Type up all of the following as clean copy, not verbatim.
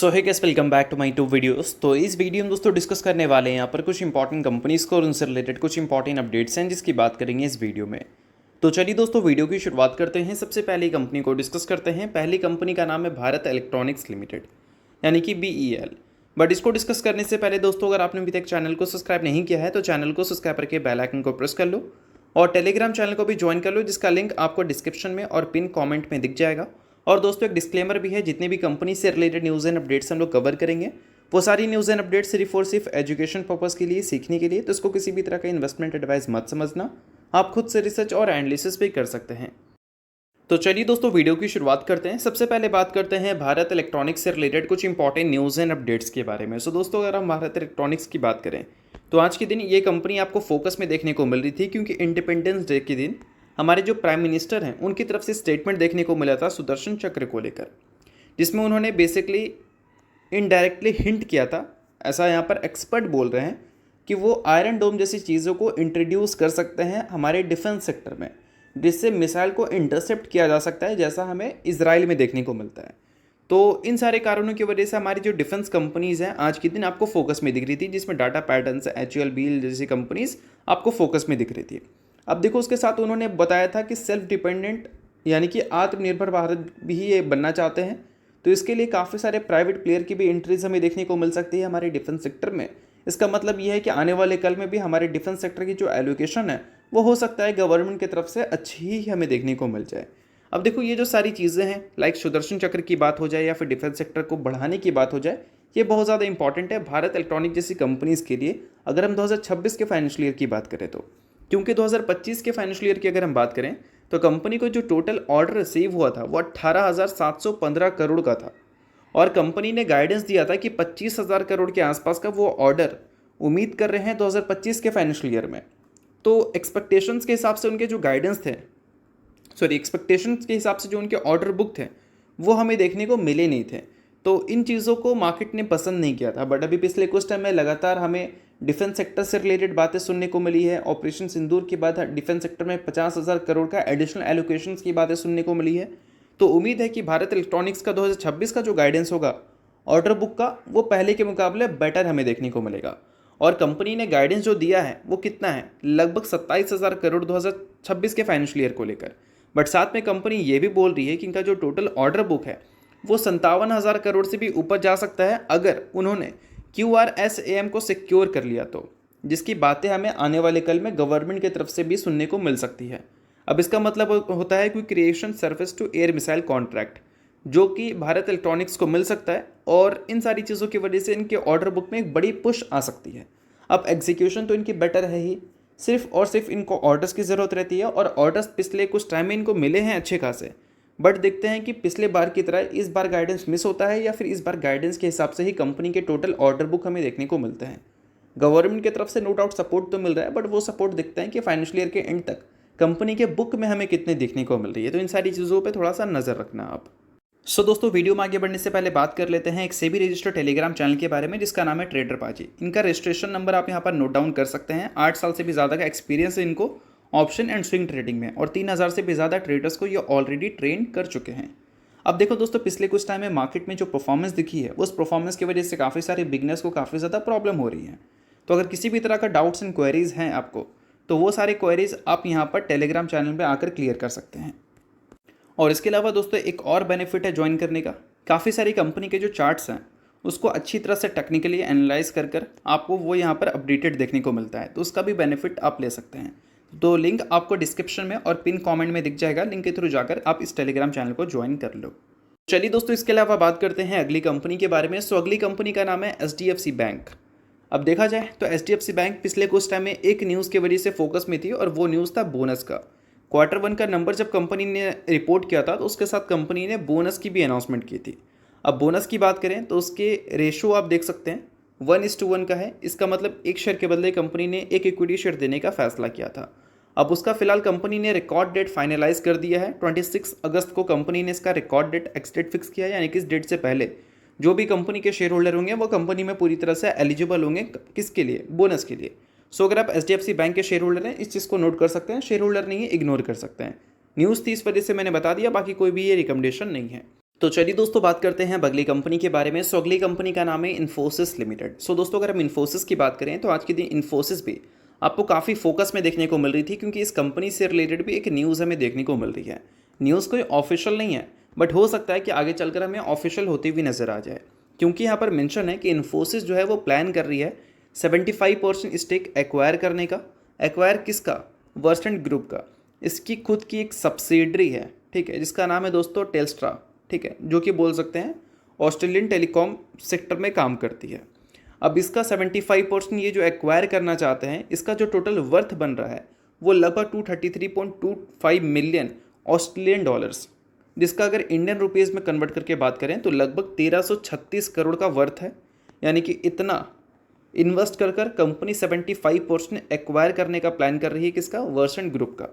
So hi guys, welcome back to my to videos. तो इस video में दोस्तों डिस्कस करने वाले हैं यहाँ पर कुछ इंपॉर्टेंट कंपनीज को और उनसे रिलेटेड कुछ इंपॉर्टेंट अपडेट्स हैं जिसकी बात करेंगे इस वीडियो में। तो चलिए दोस्तों वीडियो की शुरुआत करते हैं। सबसे पहली कंपनी को डिस्कस करते हैं। पहली कंपनी का नाम है भारत इलेक्ट्रॉनिक्स लिमिटेड यानी कि BEL। बट इसको डिस्कस करने से पहले दोस्तों, अगर आपने अभी तक चैनल को सब्सक्राइब नहीं किया है तो चैनल को सब्सक्राइब करके बेल आइकन को प्रेस कर लो और टेलीग्राम चैनल को भी ज्वाइन कर लो, जिसका लिंक आपको डिस्क्रिप्शन में और पिन कमेंट में दिख जाएगा। और दोस्तों एक डिस्क्लेमर भी है, जितने भी कंपनी से रिलेटेड न्यूज़ एंड अपडेट्स हम लोग कवर करेंगे वो सारी न्यूज़ एंड अपडेट्स सिर्फ और सिर्फ एजुकेशन पर्पज़ के लिए, सीखने के लिए। तो इसको किसी भी तरह का इन्वेस्टमेंट एडवाइस मत समझना, आप खुद से रिसर्च और एनालिसिस भी कर सकते हैं। तो चलिए दोस्तों वीडियो की शुरुआत करते हैं। सबसे पहले बात करते हैं भारत इलेक्ट्रॉनिक्स से रिलेटेड कुछ इंपॉर्टेंट न्यूज़ एंड अपडेट्स के बारे में। सो दोस्तों अगर हम भारत इलेक्ट्रॉनिक्स की बात करें तो आज के दिन ये कंपनी आपको फोकस में देखने को मिल रही थी, क्योंकि इंडिपेंडेंस डे के दिन हमारे जो प्राइम मिनिस्टर हैं उनकी तरफ से स्टेटमेंट देखने को मिला था सुदर्शन चक्र को लेकर, जिसमें उन्होंने बेसिकली इनडायरेक्टली हिंट किया था, ऐसा यहाँ पर एक्सपर्ट बोल रहे हैं कि वो आयरन डोम जैसी चीज़ों को इंट्रोड्यूस कर सकते हैं हमारे डिफेंस सेक्टर में, जिससे मिसाइल को इंटरसेप्ट किया जा सकता है, जैसा हमें इजराइल में देखने को मिलता है। तो इन सारे कारणों की वजह से हमारी जो डिफेंस कंपनीज़ हैं आज के दिन आपको फोकस में दिख रही थी, जिसमें डाटा पैटर्न्स, HUL, BEL जैसी कंपनीज़ आपको फोकस में दिख रही थी। अब देखो उसके साथ उन्होंने बताया था कि सेल्फ डिपेंडेंट यानी कि आत्मनिर्भर भारत भी ये बनना चाहते हैं। तो इसके लिए काफ़ी सारे प्राइवेट प्लेयर की भी एंट्रीज हमें देखने को मिल सकती है हमारे डिफेंस सेक्टर में। इसका मतलब ये है कि आने वाले कल में भी हमारे डिफेंस सेक्टर की जो एलोकेशन है वो हो सकता है गवर्नमेंट की तरफ से अच्छी ही हमें देखने को मिल जाए। अब देखो ये जो सारी चीज़ें हैं, लाइक सुदर्शन चक्र की बात हो जाए या फिर डिफेंस सेक्टर को बढ़ाने की बात हो जाए, ये बहुत ज़्यादा इंपॉर्टेंट है भारत इलेक्ट्रॉनिक जैसी कंपनीज़ के लिए, अगर हम 2026 के फाइनेंशियल ईयर की बात करें तो। क्योंकि 2025 के फाइनेंशियल ईयर की अगर हम बात करें तो कंपनी को जो टोटल ऑर्डर रिसीव हुआ था वो 18,715 करोड़ का था, और कंपनी ने गाइडेंस दिया था कि 25,000 करोड़ के आसपास का वो ऑर्डर उम्मीद कर रहे हैं 2025 के फाइनेंशियल ईयर में। तो एक्सपेक्टेशंस के हिसाब से उनके जो गाइडेंस थे, एक्सपेक्टेशंस के हिसाब से जो उनके ऑर्डर बुक थे वो हमें देखने को मिले नहीं थे। तो इन चीज़ों को मार्केट ने पसंद नहीं किया था। बट अभी पिछले कुछ टाइम में लगातार हमें डिफेंस सेक्टर से रिलेटेड बातें सुनने को मिली है। ऑपरेशन सिंदूर के बाद डिफेंस सेक्टर में 50,000 करोड़ का एडिशनल एलोकेशंस की बातें सुनने को मिली है। तो उम्मीद है कि भारत इलेक्ट्रॉनिक्स का 2026 का जो गाइडेंस होगा ऑर्डर बुक का, वो पहले के मुकाबले बेटर हमें देखने को मिलेगा। और कंपनी ने गाइडेंस जो दिया है वो कितना है, लगभग 27,000 करोड़ 2026 के फाइनेंशियल ईयर को लेकर। बट साथ में कंपनी ये भी बोल रही है कि इनका जो टोटल ऑर्डर बुक है वो 57,000 करोड़ से भी ऊपर जा सकता है अगर उन्होंने QRSAM को सिक्योर कर लिया तो, जिसकी बातें हमें आने वाले कल में गवर्नमेंट की तरफ से भी सुनने को मिल सकती है। अब इसका मतलब होता है कि creation surface to air missile contract, जो कि भारत इलेक्ट्रॉनिक्स को मिल सकता है, और इन सारी चीज़ों की वजह से इनके ऑर्डर बुक में एक बड़ी पुश आ सकती है। अब एग्जीक्यूशन तो इनकी बेटर है ही, सिर्फ और सिर्फ इनको ऑर्डर्स की ज़रूरत रहती है, और ऑर्डर्स पिछले कुछ टाइम में इनको मिले हैं अच्छे खासे। बट देखते हैं कि पिछले बार की तरह इस बार गाइडेंस मिस होता है या फिर इस बार गाइडेंस के हिसाब से ही कंपनी के टोटल ऑर्डर बुक हमें देखने को मिलते हैं। गवर्नमेंट की तरफ से नो डाउट सपोर्ट तो मिल रहा है, बट वो सपोर्ट दिखता है कि फाइनेंशियल ईयर के एंड तक कंपनी के बुक में हमें कितने देखने को मिल रही है। तो इन सारी चीज़ों पर थोड़ा सा नज़र रखना आप। सो दोस्तों वीडियो में आगे बढ़ने से पहले बात कर लेते हैं एक सेबी रजिस्टर्ड टेलीग्राम चैनल के बारे में, जिसका नाम है ट्रेडर पाजी। इनका रजिस्ट्रेशन नंबर आप यहाँ पर नोट डाउन कर सकते हैं। 8 साल से भी ज़्यादा का एक्सपीरियंस है इनको ऑप्शन एंड स्विंग ट्रेडिंग में, और 3,000 से भी ज़्यादा ट्रेडर्स को ये ऑलरेडी ट्रेन कर चुके हैं। अब देखो दोस्तों, पिछले कुछ टाइम में मार्केट में जो परफॉर्मेंस दिखी है उस परफॉर्मेंस की वजह से काफ़ी सारे बिगनर्स को काफ़ी ज़्यादा प्रॉब्लम हो रही है। तो अगर किसी भी तरह का डाउट्स एंड क्वेरीज़ हैं आपको, तो वो सारे क्वेरीज़ आप यहाँ पर टेलीग्राम चैनल पर आकर क्लियर कर सकते हैं। और इसके अलावा दोस्तों एक और बेनिफिट है ज्वाइन करने का, काफ़ी सारी कंपनी के जो चार्ट्स हैं उसको अच्छी तरह से टेक्निकली एनालाइज कर आपको वो यहाँ पर अपडेटेड देखने को मिलता है, तो उसका भी बेनिफिट आप ले सकते हैं। तो लिंक आपको डिस्क्रिप्शन में और पिन कमेंट में दिख जाएगा, लिंक के थ्रू जाकर आप इस टेलीग्राम चैनल को ज्वाइन कर लो। चलिए दोस्तों इसके अलावा बात करते हैं अगली कंपनी के बारे में। सो अगली कंपनी का नाम है HDFC बैंक। अब देखा जाए तो HDFC बैंक पिछले कुछ टाइम में एक न्यूज़ की वजह से फोकस में थी, और वो न्यूज़ था बोनस का। Q1 का नंबर जब कंपनी ने रिपोर्ट किया था तो उसके साथ कंपनी ने बोनस की भी अनाउंसमेंट की थी। अब बोनस की बात करें तो उसके रेशो आप देख सकते हैं 1:1 का है। इसका मतलब एक शेयर के बदले कंपनी ने एक इक्विटी शेयर देने का फैसला किया था। अब उसका फिलहाल कंपनी ने रिकॉर्ड डेट फाइनलाइज कर दिया है। 26 अगस्त को कंपनी ने इसका record date ex date fix किया है, यानी कि इस डेट से पहले जो भी कंपनी के शेयर होल्डर होंगे वो कंपनी में पूरी तरह से एलिजिबल होंगे। किसके लिए? बोनस के लिए। सो अगर आप HDFC बैंक के शेयर होल्डर हैं इस चीज़ को नोट कर सकते हैं, शेयर होल्डर नहीं है इग्नोर कर सकते हैं। न्यूज़ थी इस वजह से मैंने बता दिया, बाकी कोई भी ये रिकमेंडेशन नहीं है। तो चलिए दोस्तों बात करते हैं अब अगली कंपनी के बारे में। सो अगली कंपनी का नाम है इन्फोसिस लिमिटेड। सो दोस्तों अगर हम इन्फोसिस की बात करें तो आज के दिन इन्फोसिस भी आपको काफ़ी फोकस में देखने को मिल रही थी, क्योंकि इस कंपनी से रिलेटेड भी एक न्यूज़ हमें देखने को मिल रही है। न्यूज़ कोई ऑफिशियल नहीं है, बट हो सकता है कि आगे चलकर हमें ऑफिशियल होती हुई नज़र आ जाए, क्योंकि यहाँ पर मेंशन है कि इन्फोसिस जो है वो प्लान कर रही है 75% स्टेक एक्वायर करने का। एक्वायर किसका? वर्सेंट ग्रुप का। इसकी खुद की एक सब्सिडरी है, ठीक है, जिसका नाम है दोस्तों टेल्स्ट्रा, ठीक है, जो कि बोल सकते हैं ऑस्ट्रेलियन टेलीकॉम सेक्टर में काम करती है। अब इसका 75% ये जो एक्वायर करना चाहते हैं, इसका जो टोटल वर्थ बन रहा है वो लगभग 233.25 मिलियन ऑस्ट्रेलियन डॉलर्स, जिसका अगर इंडियन रुपीज़ में कन्वर्ट करके बात करें तो लगभग 1336 करोड़ का वर्थ है। यानी कि इतना इन्वेस्ट कर कंपनी 75% एक्वायर करने का प्लान कर रही है, किसका? वर्सेंट ग्रुप का।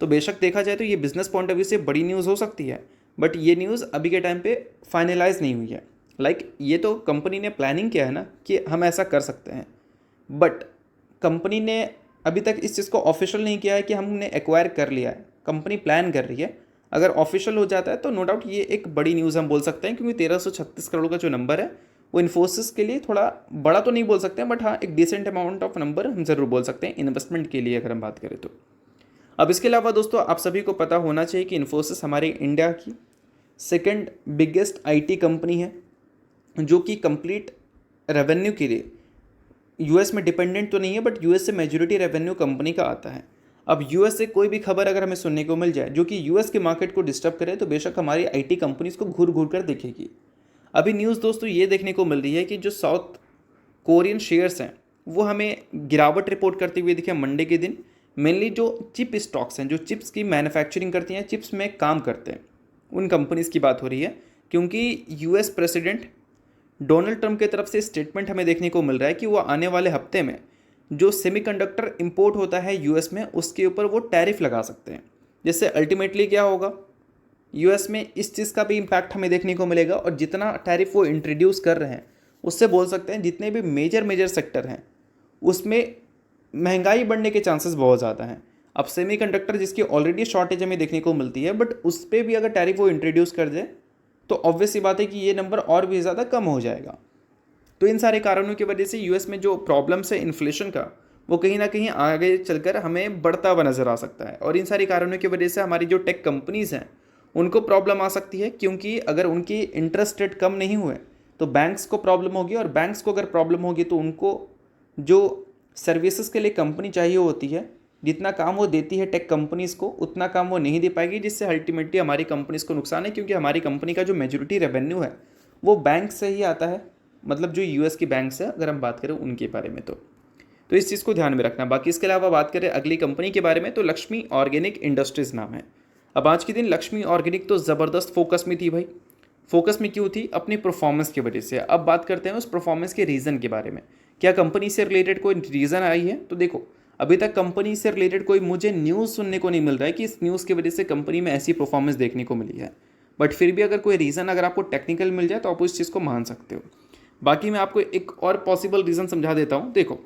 तो बेशक देखा जाए तो ये बिजनेस पॉइंट ऑफ व्यू से बड़ी न्यूज़ हो सकती है, बट ये न्यूज़ अभी के टाइम पे फाइनलाइज नहीं हुई है। ये तो कंपनी ने प्लानिंग किया है ना कि हम ऐसा कर सकते हैं, बट कंपनी ने अभी तक इस चीज़ को ऑफिशियल नहीं किया है कि हमने एक्वायर कर लिया है। कंपनी प्लान कर रही है। अगर ऑफिशियल हो जाता है तो नो डाउट ये एक बड़ी न्यूज़ हम बोल सकते हैं, क्योंकि 1336 करोड़ का जो नंबर है वो इन्फोसिस के लिए थोड़ा बड़ा तो नहीं बोल सकते हैं, बट हाँ एक डिसेंट अमाउंट ऑफ नंबर हम ज़रूर बोल सकते हैं इन्वेस्टमेंट के लिए अगर हम बात करें तो। अब इसके अलावा दोस्तों आप सभी को पता होना चाहिए कि इन्फोसिस हमारे इंडिया की सेकंड बिगेस्ट आईटी कंपनी है, जो कि कंप्लीट रेवेन्यू के लिए यूएस में डिपेंडेंट तो नहीं है, बट यूएस से मेजॉरिटी रेवेन्यू कंपनी का आता है। अब यूएस से कोई भी खबर अगर हमें सुनने को मिल जाए जो कि यूएस के मार्केट को डिस्टर्ब करे, तो बेशक हमारी आईटी कंपनीज को घूर घूर कर दिखेगी। अभी न्यूज़ दोस्तों ये देखने को मिल रही है कि जो साउथ कोरियन शेयर्स हैं वो हमें गिरावट रिपोर्ट करते हुए दिखे मंडे के दिन। मेनली जो चिप स्टॉक्स हैं, जो चिप्स की मैन्युफैक्चरिंग करती हैं, चिप्स में काम करते हैं, उन कंपनीज़ की बात हो रही है। क्योंकि यूएस प्रेसिडेंट डोनाल्ड ट्रंप की तरफ से स्टेटमेंट हमें देखने को मिल रहा है कि वो आने वाले हफ्ते में जो सेमीकंडक्टर इंपोर्ट होता है यूएस में, उसके ऊपर वो टैरिफ लगा सकते हैं। जिससे अल्टीमेटली क्या होगा, यूएस में इस चीज़ का भी इम्पैक्ट हमें देखने को मिलेगा। और जितना टैरिफ वो इंट्रोड्यूस कर रहे हैं उससे बोल सकते हैं जितने भी मेजर सेक्टर हैं उसमें महंगाई बढ़ने के चांसेस बहुत ज़्यादा हैं। अब सेमीकंडक्टर जिसकी ऑलरेडी शॉर्टेज हमें देखने को मिलती है, बट उस पर भी अगर टैरिफ वो इंट्रोड्यूस कर दे तो ऑब्वियस सी बात है कि ये नंबर और भी ज़्यादा कम हो जाएगा। तो इन सारे कारणों की वजह से यूएस में जो प्रॉब्लम्स है इन्फ्लेशन का, वो कहीं ना कहीं आगे चलकर हमें बढ़ता हुआ नज़र आ सकता है। और इन सारी कारणों की वजह से हमारी जो टेक कंपनीज़ हैं उनको प्रॉब्लम आ सकती है, क्योंकि अगर उनकी इंटरेस्ट रेट कम नहीं हुए तो बैंक्स को प्रॉब्लम होगी, और बैंक्स को अगर प्रॉब्लम होगी तो उनको जो सर्विसेज के लिए कंपनी चाहिए होती है, जितना काम वो देती है टेक कंपनीज़ को, उतना काम वो नहीं दे पाएगी, जिससे अल्टीमेटली हमारी कंपनीज़ को नुकसान है। क्योंकि हमारी कंपनी का जो मेजॉरिटी रेवेन्यू है वो बैंक से ही आता है, मतलब जो यूएस की बैंक्स है अगर हम बात करें उनके बारे में तो इस चीज़ को ध्यान में रखना। बाकी इसके अलावा बात करें अगली कंपनी के बारे में तो लक्ष्मी ऑर्गेनिक इंडस्ट्रीज़ नाम है। अब आज के दिन लक्ष्मी ऑर्गेनिक तो ज़बरदस्त फोकस में थी भाई। फोकस में क्यों थी? अपनी परफॉर्मेंस की वजह से। अब बात करते हैं उस परफॉर्मेंस के रीज़न के बारे में। क्या कंपनी से रिलेटेड कोई रीज़न आई है? तो देखो, अभी तक कंपनी से रिलेटेड कोई मुझे न्यूज़ सुनने को नहीं मिल रहा है कि इस न्यूज़ की वजह से कंपनी में ऐसी परफॉर्मेंस देखने को मिली है। बट फिर भी अगर कोई रीज़न अगर आपको टेक्निकल मिल जाए तो आप उस चीज़ को मान सकते हो। बाकी मैं आपको एक और पॉसिबल रीज़न समझा देता हूँ। देखो,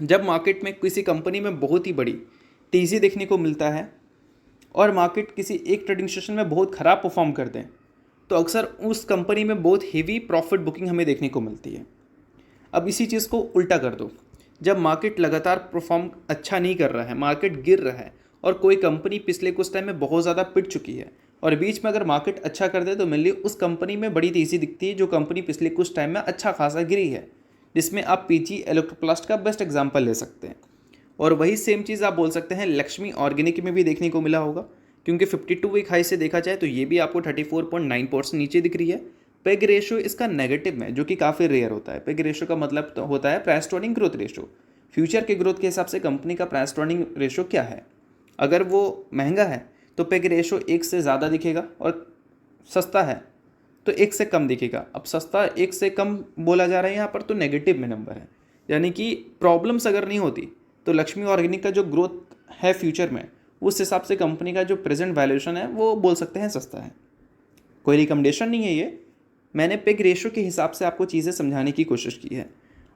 जब मार्केट में किसी कंपनी में बहुत ही बड़ी तेज़ी देखने को मिलता है और मार्केट किसी एक ट्रेडिंग सेशन में बहुत ख़राब परफॉर्म करते हैं, तो अक्सर उस कंपनी में बहुत हेवी प्रॉफिट बुकिंग हमें देखने को मिलती है। अब इसी चीज़ को उल्टा कर दो, जब मार्केट लगातार परफॉर्म अच्छा नहीं कर रहा है, मार्केट गिर रहा है और कोई कंपनी पिछले कुछ टाइम में बहुत ज़्यादा पिट चुकी है और बीच में अगर मार्केट अच्छा कर दे तो मेनली उस कंपनी में बड़ी तेज़ी दिखती है जो कंपनी पिछले कुछ टाइम में अच्छा खासा गिरी है, जिसमें आप पीजी इलेक्ट्रोप्लास्ट का बेस्ट एग्जांपल ले सकते हैं। और वही सेम चीज़ आप बोल सकते हैं लक्ष्मी ऑर्गेनिक में भी देखने को मिला होगा, क्योंकि 52 वीक हाई से देखा जाए तो ये भी आपको 34.9% नीचे दिख रही है। पेग रेशो इसका नेगेटिव में, जो कि काफ़ी रेयर होता है। पेग रेशो का मतलब तो होता है price to earning growth ratio. Future के ग्रोथ के हिसाब से कंपनी का प्राइस टू अर्निंग रेशो क्या है। अगर वो महंगा है तो पेग रेशो 1 से ज़्यादा दिखेगा, और सस्ता है तो 1 से कम दिखेगा। अब सस्ता 1 से कम बोला जा रहा है यहाँ पर, तो नेगेटिव में नंबर है। यानी कि प्रॉब्लम्स अगर नहीं होती तो लक्ष्मी ऑर्गेनिक का जो ग्रोथ है फ्यूचर में, उस हिसाब से कंपनी का जो प्रेजेंट वैल्यूएशन है वो बोल सकते हैं सस्ता है। कोई रिकमेंडेशन नहीं है ये, मैंने पेग रेशो के हिसाब से आपको चीज़ें समझाने की कोशिश की है।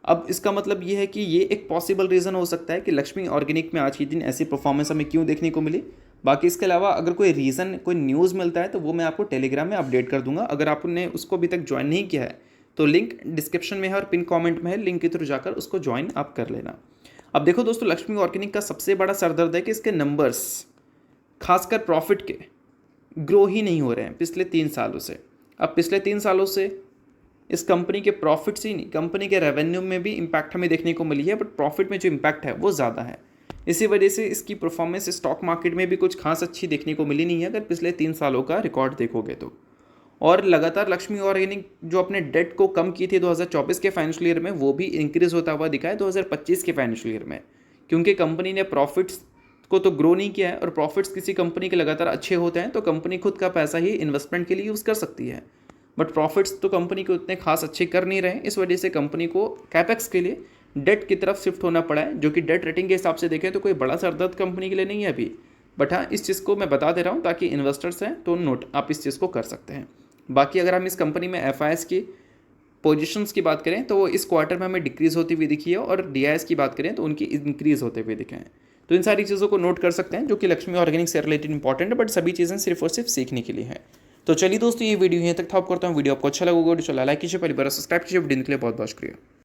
अब इसका मतलब ये है कि ये एक पॉसिबल रीज़न हो सकता है कि लक्ष्मी ऑर्गेनिक में आज के दिन ऐसी परफॉर्मेंस हमें क्यों देखने को मिली। बाकी इसके अलावा अगर कोई रीज़न कोई न्यूज़ मिलता है तो वो मैं आपको टेलीग्राम में अपडेट कर दूंगा। अगर आपने उसको अभी तक ज्वाइन नहीं किया है तो लिंक डिस्क्रिप्शन में है और पिन कमेंट में है, लिंक के थ्रू जाकर उसको ज्वाइन आप कर लेना। अब देखो दोस्तों, लक्ष्मी ऑर्गेनिक का सबसे बड़ा सरदर्द है कि इसके नंबर्स खासकर प्रॉफिट के ग्रो ही नहीं हो रहे हैं पिछले 3 सालों से। अब पिछले 3 सालों से इस कंपनी के प्रॉफिट्स ही नहीं, कंपनी के रेवेन्यू में भी इम्पैक्ट हमें देखने को मिली है, बट प्रॉफिट में जो इम्पैक्ट है वो ज़्यादा है। इसी वजह से इसकी परफॉर्मेंस स्टॉक मार्केट में भी कुछ खास अच्छी देखने को मिली नहीं है अगर पिछले 3 सालों का रिकॉर्ड देखोगे तो। और लगातार लक्ष्मी ऑर्गेनिक जो अपने डेट को कम की थी 2024 के फाइनेंशियल ईयर में, वो भी इंक्रीज होता हुआ दिखा है 2025 के फाइनेंशियल ईयर में, क्योंकि कंपनी ने प्रॉफिट्स को तो ग्रो नहीं किया है। और प्रॉफिट्स किसी कंपनी के लगातार अच्छे होते हैं तो कंपनी खुद का पैसा ही इन्वेस्टमेंट के लिए यूज़ कर सकती है, बट प्रॉफिट्स तो कंपनी को उतने खास अच्छे कर नहीं रहे। इस वजह से कंपनी को कैपेक्स के लिए डेट की तरफ शिफ्ट होना पड़ा है, जो कि डेट रेटिंग के हिसाब से देखें तो कोई बड़ा सरदर्द कंपनी के लिए नहीं है अभी। बट हाँ, इस चीज़ को मैं बता दे रहा हूँ ताकि इन्वेस्टर्स हैं तो नोट आप इस चीज़ को कर सकते हैं। बाकी अगर हम इस कंपनी में एफआईएस की पोजीशंस की बात करें तो वो इस क्वार्टर में हमें डिक्रीज होती हुई दिखी है, और डीआईएस की बात करें तो उनकी इंक्रीज होते हुए दिखे हैं। तो इन सारी चीज़ों को नोट कर सकते हैं जो कि लक्ष्मी ऑर्गेनिक से रिलेटेड इंपॉर्टेंट है, बट सभी चीज़ें सिर्फ और सिर्फ सीखने के लिए है। तो चलिए दोस्तों, ये वीडियो यहीं तक था। आप करता हूँ वीडियो आपको अच्छा लगा, वीडियो चला लाइक कीजिए, पहली बार सब्सक्राइब कीजिए। वीडियो के लिए बहुत बहुत शुक्रिया।